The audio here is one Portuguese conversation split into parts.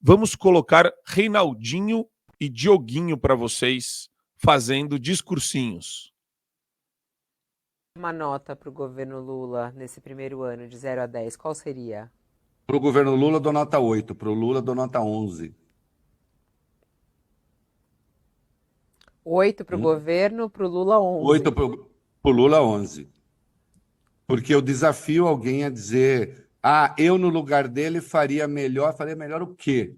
Vamos colocar Reinaldinho e Dioguinho para vocês fazendo discursinhos. Uma nota para o governo Lula nesse primeiro ano, de 0 a 10, qual seria? Para o governo Lula, dou nota 8. Para o Lula, dou nota 11. 8 para o governo, para o Lula 11. 8 para o Lula, 11. Porque eu desafio alguém a dizer, eu no lugar dele faria melhor. Faria melhor o quê?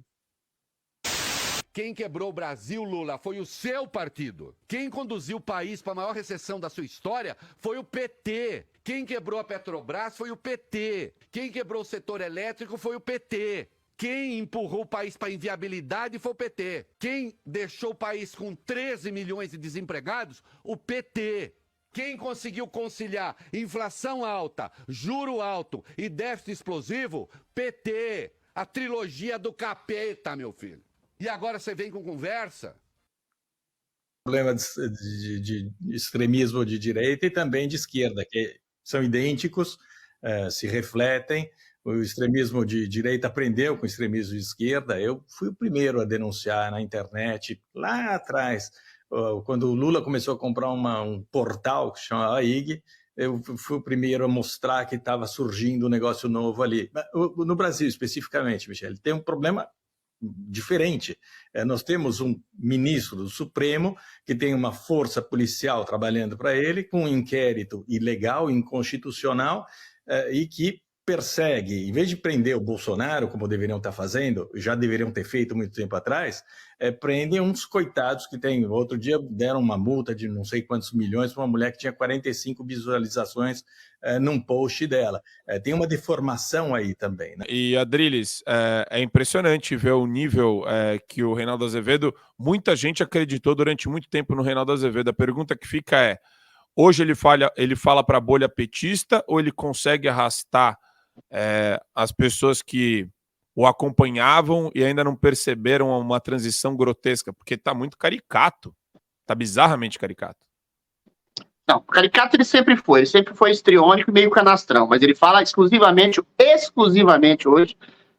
Quem quebrou o Brasil, Lula, foi o seu partido. Quem conduziu o país para a maior recessão da sua história foi o PT. Quem quebrou a Petrobras foi o PT. Quem quebrou o setor elétrico foi o PT. Quem empurrou o país para a inviabilidade foi o PT. Quem deixou o país com 13 milhões de desempregados? O PT. Quem conseguiu conciliar inflação alta, juro alto e déficit explosivo? PT. A trilogia do capeta, meu filho. E agora você vem com conversa? Problema de extremismo de direita e também de esquerda, que são idênticos, se refletem. O extremismo de direita aprendeu com o extremismo de esquerda. Eu fui o primeiro a denunciar na internet, lá atrás, quando o Lula começou a comprar um portal que se chama IG, eu fui o primeiro a mostrar que estava surgindo um negócio novo ali. No Brasil, especificamente, Michele, tem um problema diferente. Nós temos um ministro do Supremo que tem uma força policial trabalhando para ele, com um inquérito ilegal, inconstitucional, e que persegue, em vez de prender o Bolsonaro, como deveriam estar fazendo, já deveriam ter feito muito tempo atrás, prendem uns coitados que tem. Outro dia deram uma multa de não sei quantos milhões para uma mulher que tinha 45 visualizações num post dela. Tem uma deformação aí também, né? E, Adriles, é impressionante ver o nível que o Reinaldo Azevedo, muita gente acreditou durante muito tempo no Reinaldo Azevedo. A pergunta que fica é, hoje ele fala para a bolha petista ou ele consegue arrastar as pessoas que o acompanhavam e ainda não perceberam uma transição grotesca? Porque está muito caricato, está bizarramente caricato. Não, caricato ele sempre foi histriônico e meio canastrão, mas ele fala exclusivamente hoje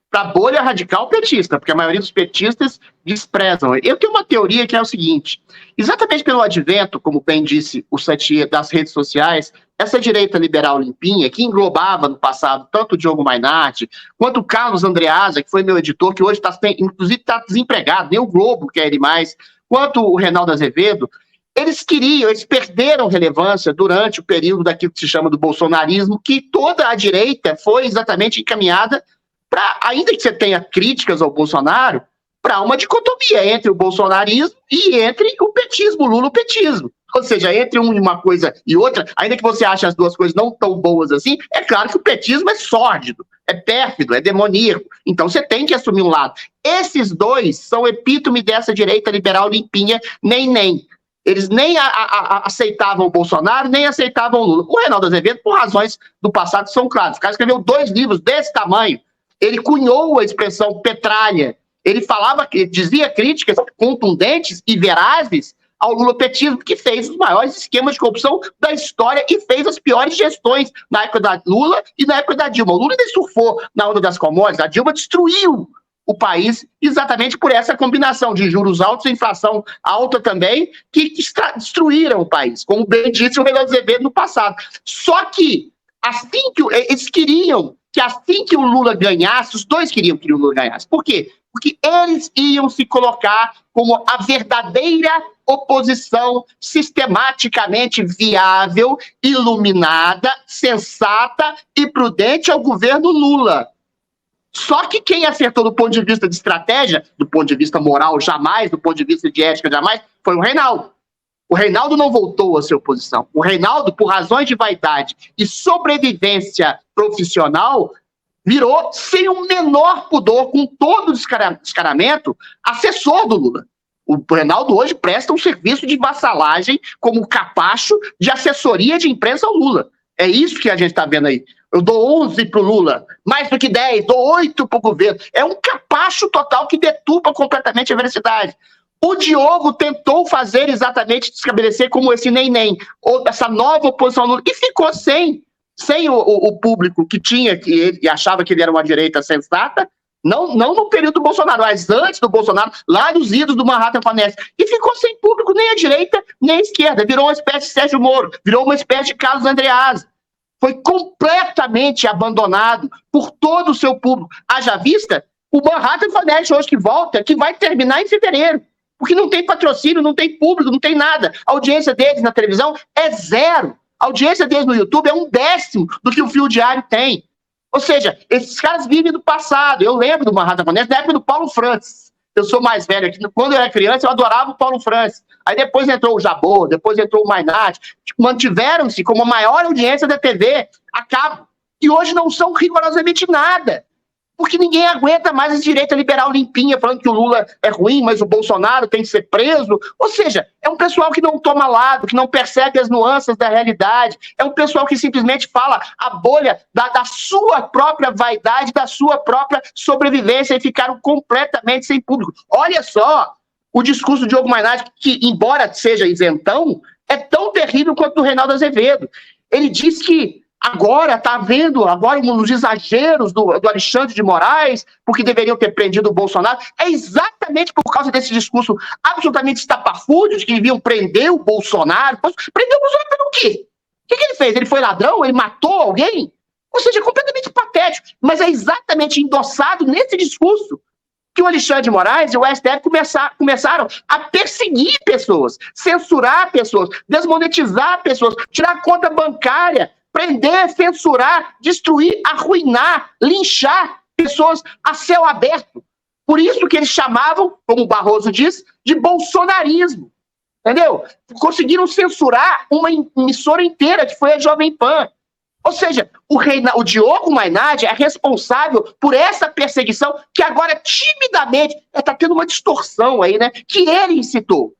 para a bolha radical petista, porque a maioria dos petistas desprezam. Eu tenho uma teoria que é o seguinte, exatamente pelo advento, como bem disse o Satie, das redes sociais, essa direita liberal limpinha, que englobava no passado tanto o Diogo Mainardi, quanto o Carlos Andreasa, que foi meu editor, que hoje inclusive está desempregado, nem o Globo quer ele mais, quanto o Reinaldo Azevedo, eles perderam relevância durante o período daquilo que se chama do bolsonarismo, que toda a direita foi exatamente encaminhada para, ainda que você tenha críticas ao Bolsonaro, para uma dicotomia entre o bolsonarismo e entre o petismo, o lulopetismo. Ou seja, entre uma coisa e outra, ainda que você ache as duas coisas não tão boas assim, é claro que o petismo é sórdido, é pérfido, é demoníaco. Então você tem que assumir um lado. Esses dois são epítome dessa direita liberal limpinha, nem. Eles nem aceitavam o Bolsonaro, nem aceitavam o Lula. O Reinaldo Azevedo, por razões do passado, são claras. O cara escreveu 2 livros desse tamanho. Ele cunhou a expressão petralha. Ele dizia críticas contundentes e verazes ao lulopetismo, que fez os maiores esquemas de corrupção da história e fez as piores gestões na época da Lula e na época da Dilma. O Lula ainda surfou na onda das commodities, a Dilma destruiu o país exatamente por essa combinação de juros altos e inflação alta também, que destruíram o país, como bem disse o Reinaldo Azevedo no passado. Só que eles queriam que assim que o Lula ganhasse, os dois queriam que o Lula ganhasse. Por quê? Porque eles iam se colocar como a verdadeira oposição sistematicamente viável, iluminada, sensata e prudente ao governo Lula. Só que quem acertou do ponto de vista de estratégia, do ponto de vista moral jamais, do ponto de vista de ética jamais, foi o Reinaldo. O Reinaldo não voltou a ser oposição. O Reinaldo, por razões de vaidade e sobrevivência profissional, virou, sem o menor pudor, com todo o descaramento, assessor do Lula. O Reinaldo hoje presta um serviço de vassalagem como capacho de assessoria de imprensa ao Lula. É isso que a gente está vendo aí. Eu dou 11 para o Lula, mais do que 10, dou 8 para o governo. É um capacho total que deturpa completamente a veracidade. O Diogo tentou fazer exatamente, estabelecer como esse nem, ou essa nova oposição ao Lula, e ficou sem o público que tinha, que ele achava que ele era uma direita sensata, Não no período do Bolsonaro, mas antes do Bolsonaro, lá nos idos do Manhattan Finance. E ficou sem público nem à direita, nem à esquerda. Virou uma espécie de Sérgio Moro, virou uma espécie de Carlos Andreasa. Foi completamente abandonado por todo o seu público. Haja vista o Manhattan Finance hoje que volta, que vai terminar em fevereiro. Porque não tem patrocínio, não tem público, não tem nada. A audiência deles na televisão é zero. A audiência deles no YouTube é 1/10 do que o Fio Diário tem. Ou seja, esses caras vivem do passado. Eu lembro do Manhattan Finance na época do Paulo Francis. Eu sou mais velho aqui. Quando eu era criança, eu adorava o Paulo Francis. Aí depois entrou o Jabor, depois entrou o Mainardi. Mantiveram-se como a maior audiência da TV a cabo. E hoje não são rigorosamente nada. Porque ninguém aguenta mais essa direita liberal limpinha, falando que o Lula é ruim, mas o Bolsonaro tem que ser preso. Ou seja, é um pessoal que não toma lado, que não percebe as nuances da realidade. É um pessoal que simplesmente fala a bolha da sua própria vaidade, da sua própria sobrevivência, e ficaram completamente sem público. Olha só, o discurso do Diogo Mainardi, que embora seja isentão, é tão terrível quanto o do Reinaldo Azevedo. Ele diz que agora está havendo os exageros do Alexandre de Moraes, porque deveriam ter prendido o Bolsonaro. É exatamente por causa desse discurso absolutamente estapafúrdio de que deviam prender o Bolsonaro. Prender o Bolsonaro pelo quê? O que ele fez? Ele foi ladrão? Ele matou alguém? Ou seja, é completamente patético. Mas é exatamente endossado nesse discurso que o Alexandre de Moraes e o STF começaram a perseguir pessoas, censurar pessoas, desmonetizar pessoas, tirar conta bancária, prender, censurar, destruir, arruinar, linchar pessoas a céu aberto. Por isso que eles chamavam, como o Barroso diz, de bolsonarismo. Entendeu? Conseguiram censurar uma emissora inteira, que foi a Jovem Pan. Ou seja, o Diogo Mainardi é responsável por essa perseguição que agora, timidamente, está tendo uma distorção aí, né? Que ele incitou.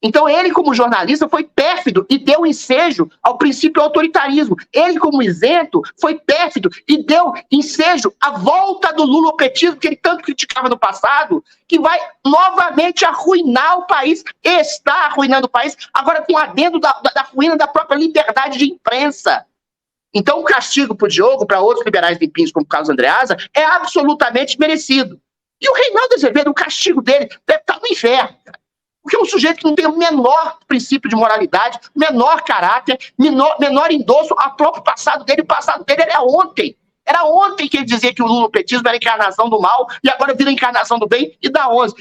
Então, ele, como jornalista, foi pérfido e deu ensejo ao princípio do autoritarismo. Ele, como isento, foi pérfido e deu ensejo à volta do lulopetismo, que ele tanto criticava no passado, que vai novamente arruinar o país, está arruinando o país, agora com adendo da ruína da própria liberdade de imprensa. Então, o castigo para o Diogo, para outros liberais limpinhos, como o Carlos Andreasa, é absolutamente merecido. E o Reinaldo Azevedo, o castigo dele deve estar no inferno, cara. Porque é um sujeito que não tem o menor princípio de moralidade, menor caráter, menor endosso ao próprio passado dele. O passado dele era ontem. Era ontem que ele dizia que o lulopetismo era a encarnação do mal e agora vira a encarnação do bem e da 11.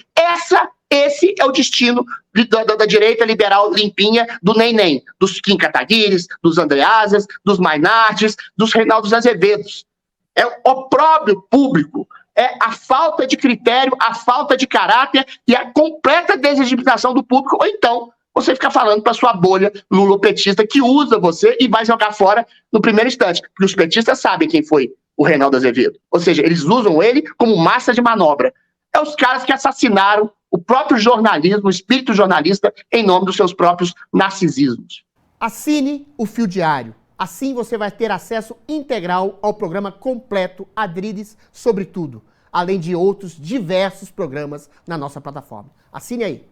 Esse é o destino da direita liberal limpinha, do nem-nem, dos Kim Kataguires, dos Andreasas, dos Mainardes, dos Reinaldos Azevedos. É o opróbrio público. É a falta de critério, a falta de caráter e a completa deslegitimação do público, ou então você fica falando para sua bolha lulopetista que usa você e vai jogar fora no primeiro instante, porque os petistas sabem quem foi o Reinaldo Azevedo. Ou seja, eles usam ele como massa de manobra. É os caras que assassinaram o próprio jornalismo, o espírito jornalista, em nome dos seus próprios narcisismos. Assine o Fio Diário. Assim você vai ter acesso integral ao programa completo Adriles sobre tudo, além de outros diversos programas na nossa plataforma. Assine aí.